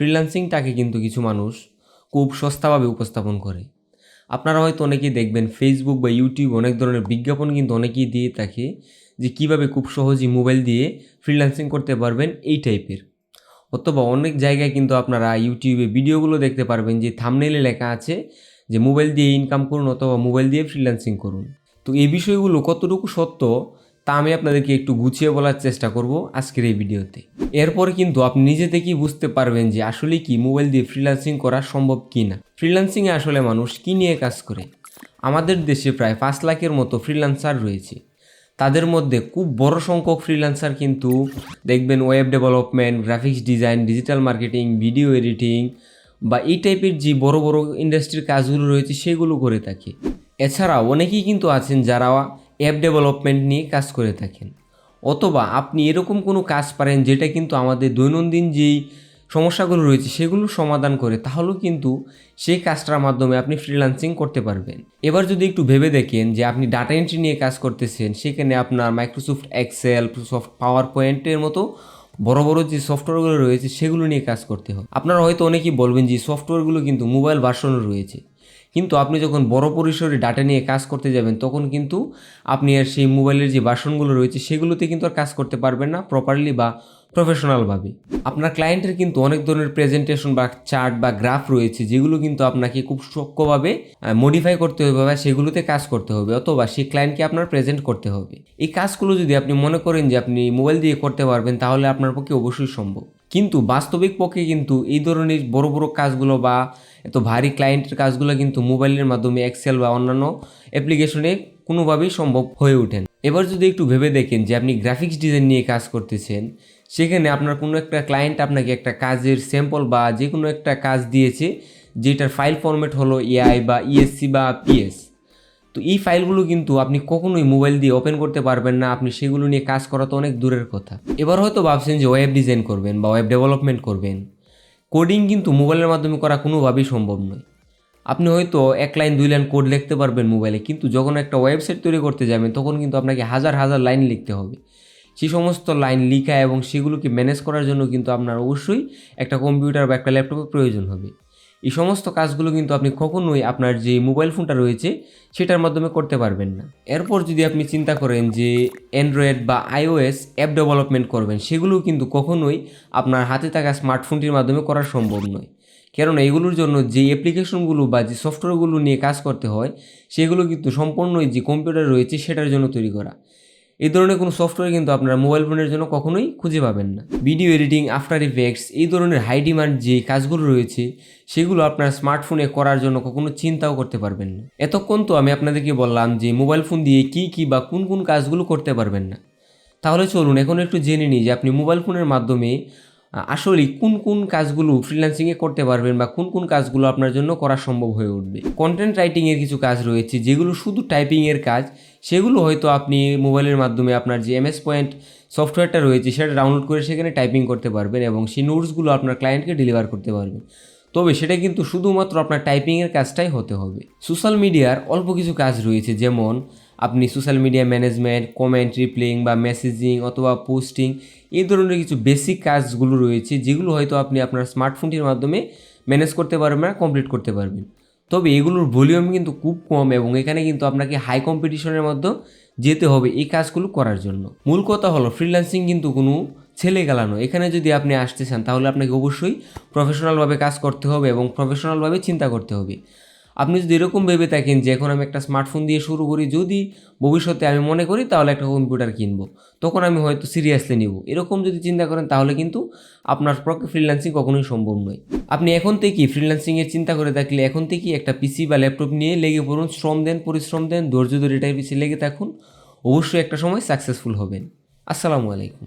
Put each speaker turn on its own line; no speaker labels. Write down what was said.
ফ্রিল্যান্সিংটাকে কিন্তু কিছু মানুষ খুব সস্তাভাবে উপস্থাপন করে। আপনারা হয়তো অনেকেই দেখবেন ফেসবুক বা ইউটিউব অনেক ধরনের বিজ্ঞাপন কিন্তু অনেকেই দিয়ে থাকে যে কীভাবে খুব সহজেই মোবাইল দিয়ে ফ্রিল্যান্সিং করতে পারবেন এই টাইপের। অথবা অনেক জায়গায় কিন্তু আপনারা ইউটিউবে ভিডিওগুলো দেখতে পারবেন যে থাম্বনেইলে লেখা আছে যে মোবাইল দিয়ে ইনকাম করুন অথবা মোবাইল দিয়ে ফ্রিল্যান্সিং করুন। তো এই বিষয়গুলো কতটুকু সত্য তা আমি আপনাদেরকে একটু গুছিয়ে বলার চেষ্টা করব আজকের এই ভিডিওতে। এরপরে কিন্তু আপনি নিজে থেকেই বুঝতে পারবেন যে আসলে কি মোবাইল দিয়ে ফ্রিল্যান্সিং করা সম্ভব কি না। ফ্রিল্যান্সিংয়ে আসলে মানুষ কী নিয়ে কাজ করে? আমাদের দেশে প্রায় 5 লাখের মতো ফ্রিল্যান্সার রয়েছে। তাদের মধ্যে খুব বড় সংখ্যক ফ্রিল্যান্সার কিন্তু দেখবেন web development, graphics design, digital marketing, video editing বা এই টাইপের যে বড় বড় ইন্ডাস্ট্রির কাজগুলো রয়েছে সেগুলো করে থাকে। এছাড়া অনেকেই কিন্তু আছেন যারা অ্যাপ ডেভেলপমেন্ট নিয়ে কাজ করে থাকেন। অথবা আপনি এরকম কোনো কাজ পারেন যেটা কিন্তু আমাদের দৈনন্দিন যেই সমস্যাগুলো রয়েছে সেগুলো সমাধান করে, তাহলেও কিন্তু সেই কাজটার মাধ্যমে আপনি ফ্রিল্যান্সিং করতে পারবেন। এবার যদি একটু ভেবে দেখেন যে আপনি ডাটা এন্ট্রি নিয়ে কাজ করতেছেন, সেখানে আপনার মাইক্রোসফট এক্সেল, মাইক্রোসফট পাওয়ার পয়েন্টের মতো বড় বড় যে সফটওয়্যারগুলো রয়েছে সেগুলো নিয়ে কাজ করতে হবে। আপনারা হয়তো অনেকেই বলবেন যে সফটওয়্যারগুলো কিন্তু মোবাইল ভার্সনও রয়েছে, কিন্তু আপনি যখন বড় পরিসরে ডাটা নিয়ে কাজ করতে যাবেন তখন কিন্তু আপনি আর সেই মোবাইলের যে ভার্সনগুলো রয়েছে সেগুলোতে কিন্তু আর কাজ করতে পারবেন না প্রপারলি বা প্রফেশনালভাবে। আপনার ক্লায়েন্টের কিন্তু অনেক ধরনের প্রেজেন্টেশন বা চার্ট বা গ্রাফ রয়েছে যেগুলো কিন্তু আপনাকে খুব সূক্ষ্মভাবে মডিফাই করতে হবে বা সেগুলোতে কাজ করতে হবে, অথবা সেই ক্লায়েন্টকে আপনার প্রেজেন্ট করতে হবে। এই কাজগুলো যদি আপনি মনে করেন যে আপনি মোবাইল দিয়ে করতে পারবেন তাহলে আপনার পক্ষে অবশ্যই সম্ভব। কিন্তু বাস্তবিক পক্ষে কিন্তু এই ধরনের বড় বড় কাজগুলো বা এত ভারী ক্লায়েন্টের কাজগুলো কিন্তু মোবাইলের মাধ্যমে এক্সেল বা অন্যান্য অ্যাপ্লিকেশনে কোনোভাবেই সম্ভব হয়ে ওঠেন। এবার যদি একটু ভেবে দেখেন যে আপনি গ্রাফিক্স ডিজাইন নিয়ে কাজ করতেছেন, সেখানে আপনার কোনো একটা ক্লায়েন্ট আপনাকে একটা কাজের স্যাম্পল বা যে কোনো একটা কাজ দিয়েছে যেটার ফাইল ফরম্যাট হলো এআই বা ইএসসি বা পিএস। তো এই ফাইলগুলো কিন্তু আপনি কখনোই মোবাইল দিয়ে ওপেন করতে পারবেন না, আপনি সেগুলো নিয়ে কাজ করা তো অনেক দূরের কথা। এবার হয়তো ভাবছেন যে ওয়েব ডিজাইন করবেন বা ওয়েব ডেভেলপমেন্ট করবেন, কোডিং কিন্তু মোবাইলের মাধ্যমে করা কোনোভাবেই সম্ভব নয়। আপনি হয়তো 1 লাইন 2 লাইন কোড লিখতে পারবেন মোবাইলে, কিন্তু যখন একটা ওয়েবসাইট তৈরি করতে যাবেন তখন কিন্তু আপনাকে হাজার হাজার লাইন লিখতে হবে। সেই সমস্ত লাইন লিখা এবং সেগুলোকে ম্যানেজ করার জন্য কিন্তু আপনার অবশ্যই একটা কম্পিউটার বা একটা ল্যাপটপের প্রয়োজন হবে। এই সমস্ত কাজগুলো কিন্তু আপনি কখনোই আপনার যে মোবাইল ফোনটা রয়েছে সেটার মাধ্যমে করতে পারবেন না। এরপর যদি আপনি চিন্তা করেন যে অ্যান্ড্রয়েড বা আইওএস অ্যাপ ডেভেলপমেন্ট করবেন, সেগুলোও কিন্তু কখনোই আপনার হাতে থাকা স্মার্টফোনটির মাধ্যমে করা সম্ভব নয়। কারণ এইগুলোর জন্য যে অ্যাপ্লিকেশনগুলো বা যে সফটওয়্যারগুলো নিয়ে কাজ করতে হয় সেগুলো কিন্তু সম্পূর্ণই যে কম্পিউটার রয়েছে সেটার জন্য তৈরি করা। এই ধরনের কোনো সফটওয়্যার কিন্তু আপনার মোবাইল ফোনের জন্য কখনোই খুঁজে পাবেন না। ভিডিও এডিটিং, আফটার ইফেক্টস এই ধরনের হাই ডিমান্ড যে কাজগুলো রয়েছে সেগুলো আপনার স্মার্টফোনে করার জন্য কখনো চিন্তাও করতে পারবেন না। এতক্ষণ তো আমি আপনাদেরকে বললাম যে মোবাইল ফোন দিয়ে কী বা কোন কোন কাজগুলো করতে পারবেন না। তাহলে চলুন এখন একটু জেনে নিই যে আপনি মোবাইল ফোনের মাধ্যমে আসলে কোন কোন কাজগুলো ফ্রিল্যান্সিংয়ে করতে পারবেন বা কোন কোন কাজগুলো আপনার জন্য করা সম্ভব হয়ে উঠবে। কন্টেন্ট রাইটিংয়ের কিছু কাজ রয়েছে যেগুলো শুধু টাইপিংয়ের কাজ, সেগুলো হয়তো আপনি মোবাইলের মাধ্যমে আপনার যে এমএস পয়েন্ট সফটওয়্যারটা রয়েছে সেটা ডাউনলোড করে সেখানে টাইপিং করতে পারবেন এবং সেই নোটসগুলো আপনার ক্লায়েন্টকে ডেলিভার করতে পারবেন। তবে সেটা কিন্তু শুধুমাত্র আপনার টাইপিংয়ের কাজটাই হতে হবে। সোশ্যাল মিডিয়ার অল্প কিছু কাজ রয়েছে, যেমন আপনি social media management, comment replying বা মেসেজিং অথবা পোস্টিং এই ধরনের কিছু বেসিক কাজগুলো রয়েছে যেগুলো হয়তো আপনি আপনার স্মার্টফোনটির মাধ্যমে ম্যানেজ করতে পারবেন না, কমপ্লিট করতে পারবেন। তবে এগুলোর ভলিউম কিন্তু খুব কম এবং এখানে কিন্তু আপনাকে হাই কম্পিটিশনের মধ্যে যেতে হবে এই কাজগুলো করার জন্য। মূল কথা হলো ফ্রিল্যান্সিং কিন্তু কোনো ছেলে গেলা নয়। এখানে যদি আপনি আসতে চান তাহলে আপনাকে অবশ্যই প্রফেশনালভাবে কাজ করতে হবে এবং প্রফেশনালভাবে চিন্তা করতে হবে। আপনি যদি এরকম ভেবে থাকেন যে এখন আমি একটা স্মার্টফোন দিয়ে শুরু করি, যদি ভবিষ্যতে আমি মনে করি তাহলে একটা কম্পিউটার কিনবো, তখন আমি হয়তো সিরিয়াসলি নিব, এরকম যদি চিন্তা করেন তাহলে কিন্তু আপনার পক্ষে ফ্রিল্যান্সিং কখনোই সম্ভব নয়। আপনি এখন থেকেই ফ্রিল্যান্সিংয়ের চিন্তা করে থাকলে এখন থেকেই একটা পিসি বা ল্যাপটপ নিয়ে লেগে পড়ুন, শ্রম দেন, পরিশ্রম দেন, ধৈর্য ধরে এটার পিছিয়ে লেগে থাকুন, অবশ্যই একটা সময় সাকসেসফুল হবেন। আসসালামু আলাইকুম।